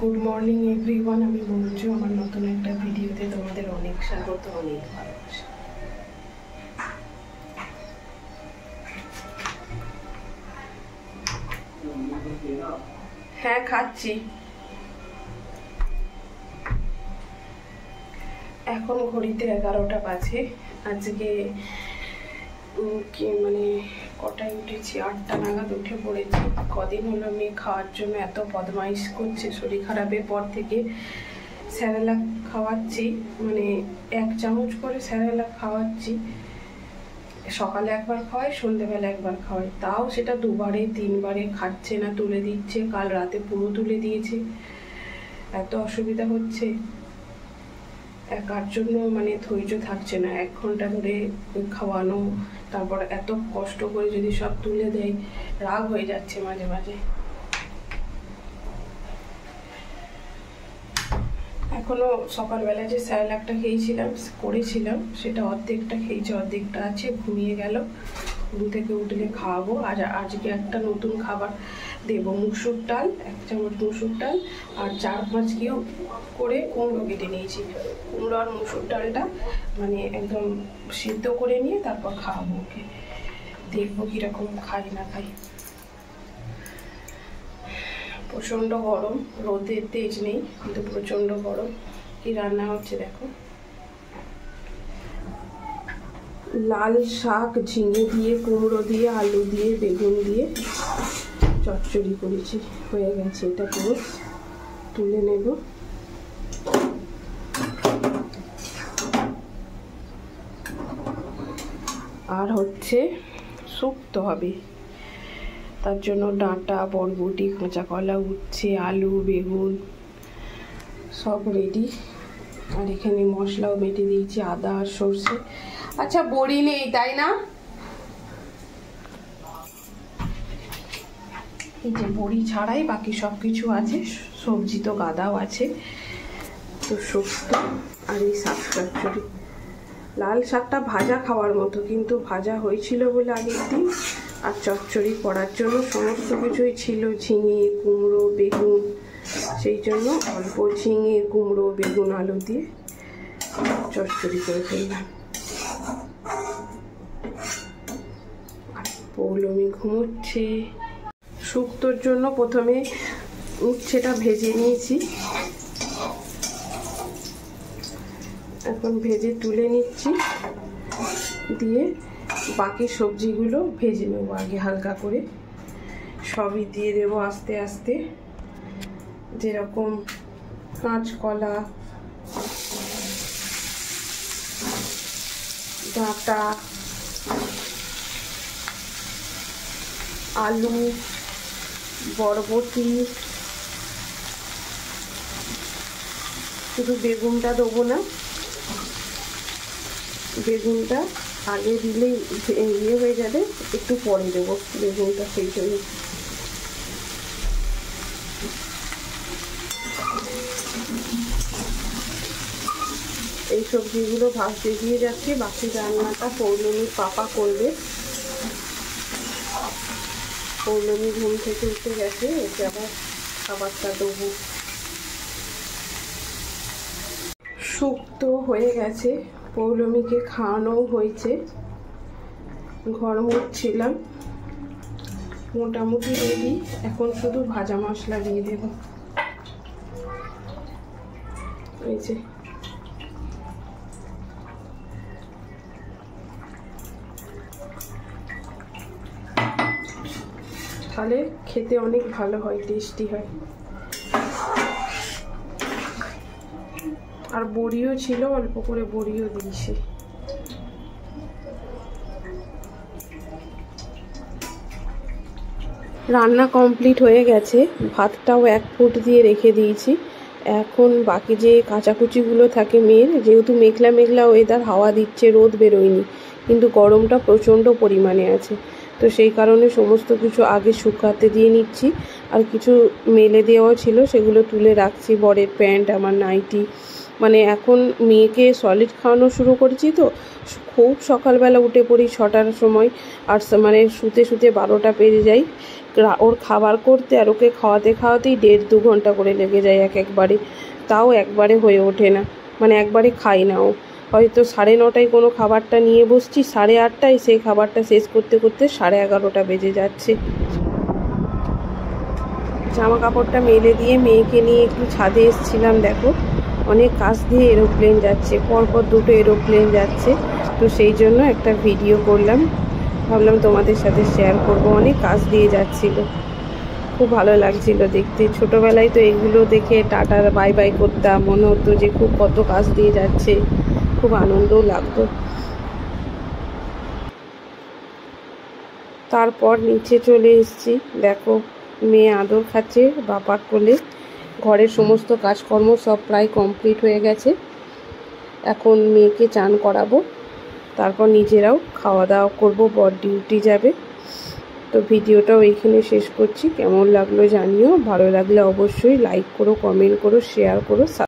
Good morning everyone, আমি মঞ্জু। আমার নতুন একটা ভিডিওতে তোমাদের অনেক স্বাগত, অনেক ভালোবাসা। হ্যাঁ, খাচ্ছি। এখন ঘড়িতে 11টা বাজে। আজকে মানে কটায় উঠেছি, 8টা নাগাদ উঠে পড়েছি। কদিন হলো মেয়ে খাওয়ার জন্য এত বদমাইশ করছে। শরীর খারাপের পর থেকে স্যারেলাক খাওয়াচ্ছি, মানে 1 চামচ করে স্যারেলাক খাওয়াচ্ছি। সকালে একবার খাওয়াই, সন্ধ্যেবেলা একবার খাওয়াই, তাও সেটা 2বারে 3বারে খাচ্ছে না, তুলে দিচ্ছে। কাল রাতে পুরো তুলে দিয়েছে। এত অসুবিধা হচ্ছে, একার জন্য মানে ধৈর্য থাকছে না। 1 ঘন্টা ধরে খাওয়ানো, তারপর এত কষ্ট করে যদি সব তুলে দেয়, রাগ হয়ে যাচ্ছে মাঝে মাঝে। এখনো সকালবেলা যে স্যারেলাকটা করেছিলাম সেটা অর্ধেকটা খেয়েছে, অর্ধেকটা আছে, ঘুমিয়ে গেল। ঘুম থেকে উঠলে খাওয়াবো। আর আজকে একটা নতুন খাবার দেবো, মুসুর ডাল, 1 চামচ মুসুর ডাল আর 4-5 কিলো করে কুমড়ো কেটে নিয়েছি। কুমড়ো আর মুসুর ডালটা মানে একদম সিদ্ধ করে নিয়ে তারপর খাওয়াবো ওকে। দেখবো কীরকম খাই না খাই। প্রচণ্ড গরম, রোদের তেজ নেই, কিন্তু প্রচণ্ড গরম। কি রান্না হচ্ছে দেখো, লাল শাক ঝিঙে দিয়ে, কুমড়ো দিয়ে, আলু দিয়ে, বেগুন দিয়ে চচ্চড়ি করেছি। হয়ে গেছে, এটা পুরো তুলে নেব। আর হচ্ছে শুক্তো হবে, তার জন্য ডাঁটা, বরবটি, কাঁচা কলা উচ্ছে, আলু, বেগুন সব রেডি। আর এখানে মশলাও বেটে দিয়েছি, আদা আর সর্ষে। আচ্ছা, বড়ি নেই তাই না? এই যে বড়ি ছাড়াই বাকি সব কিছু আছে। সবজি তো গাদাও আছে। তো শুক্তো আর এই শাক চচ্চড়ি। লাল শাকটা ভাজা খাওয়ার মতো, কিন্তু ভাজা হয়েছিল বলে আগের দিন। আর চচ্চড়ি করার জন্য সমস্ত কিছুই ছিল, ঝিঙে, কুমড়ো, বেগুন। সেই জন্য অল্প ঝিঙে, কুমড়ো, বেগুন, আলু দিয়ে চচ্চড়ি করে ফেললাম। আর পৌলমি ঘুমোচ্ছে। শুক্তোর জন্য প্রথমে উচ্ছেটা ভেজে নিয়েছি, এখন ভেজে তুলে নিচ্ছি। দিয়ে বাকি সবজিগুলো ভেজে নেব আগে হালকা করে। সবই দিয়ে দেবো আস্তে আস্তে, যেরকম কাঁচকলা, ডাঁটা, আলু, বরবটি। শুধু বেগুনটা দেবো না, বেগুনটা আগে দিলেই ইয়ে হয়ে যাবে, একটু পরে দেবো বেগুনটা, সেই জন্য। এই সবজিগুলো ভাজতে দিয়ে যাচ্ছি। বাকি রান্নাটা পৌলমীর পাপা করবে। পৌলমী ঘুম থেকে উঠে গেছে, ওকে আবার খাবারটা দেবো। শুক্তো হয়ে গেছে, পৌলমীকে খাওয়ানো হয়েছে। ঘর মুছছিলাম, মোটামুটি রেডি। এখন শুধু ভাজা মশলা দিয়ে দেব। এই যে তাহলে খেতে অনেক ভালো হয়, টেস্টি হয়। আর বড়িও ছিল, অল্প করে বড়িও দিয়েছি। রান্না কমপ্লিট হয়ে গেছে। ভাতটাও 1 ফুট দিয়ে রেখে দিয়েছি। এখন বাকি যে কাঁচাকুচিগুলো থাকে মেয়ের, যেহেতু মেঘলা মেঘলা ওয়েদার, হাওয়া দিচ্ছে, রোদ বেরোয়নি, কিন্তু গরমটা প্রচণ্ড পরিমাণে আছে। তো সেই কারণে সমস্ত কিছু আগে শুকাতে দিয়ে নিচ্ছি। আর কিছু মেলে দেওয়া ছিল, সেগুলো তুলে রাখছি। বরের প্যান্ট, আমার নাইটি। মানে এখন মেয়েকে সলিড খাওয়ানো শুরু করেছি, তো খুব সকালবেলা উঠে পড়ি 6টার সময়। আর মানে শুতে শুতে 12টা পেরিয়ে যায়। ওর খাবার করতে আর ওকে খাওয়াতে খাওয়াতেই 1.5-2 ঘন্টা করে লেগে যায় একবারে। তাও একবারে হয়ে ওঠে না, মানে একবারে খাই না ও। হয়তো 9:30টায় কোনো খাবারটা নিয়ে বসছি, 8:30টায় সেই খাবারটা শেষ করতে করতে 11:30টা বেজে যাচ্ছে। জামা কাপড়টা মেলে দিয়ে মেয়েকে নিয়ে একটু ছাদে এসেছিলাম। দেখো অনেক কাছ দিয়ে এরোপ্লেন যাচ্ছে, পরপর 2টো এরোপ্লেন যাচ্ছে। তো সেই জন্য একটা ভিডিও করলাম, ভাবলাম তোমাদের সাথে শেয়ার করব। অনেক কাছ দিয়ে যাচ্ছিল, খুব ভালো লাগছিল দেখতে। ছোটোবেলায় তো এগুলো দেখে টাটা বাই বাই করতাম, মনে হতো যে খুব কত কাছ দিয়ে যাচ্ছে, খুব আনন্দও লাগতো। তারপর নিচে চলে এসেছি। দেখো মেয়ে আদর খাচ্ছে বাবার কোলে। ঘরের সমস্ত কাজকর্ম সব প্রায় কমপ্লিট হয়ে গেছে। এখন মেয়েকে চান করাবো, তারপর নিজেরাও খাওয়া দাওয়া করবো, বর ডিউটি যাবে। তো ভিডিওটাও এইখানে শেষ করছি। কেমন লাগলো জানিও, ভালো লাগলে অবশ্যই লাইক করো, কমেন্ট করো, শেয়ার করো।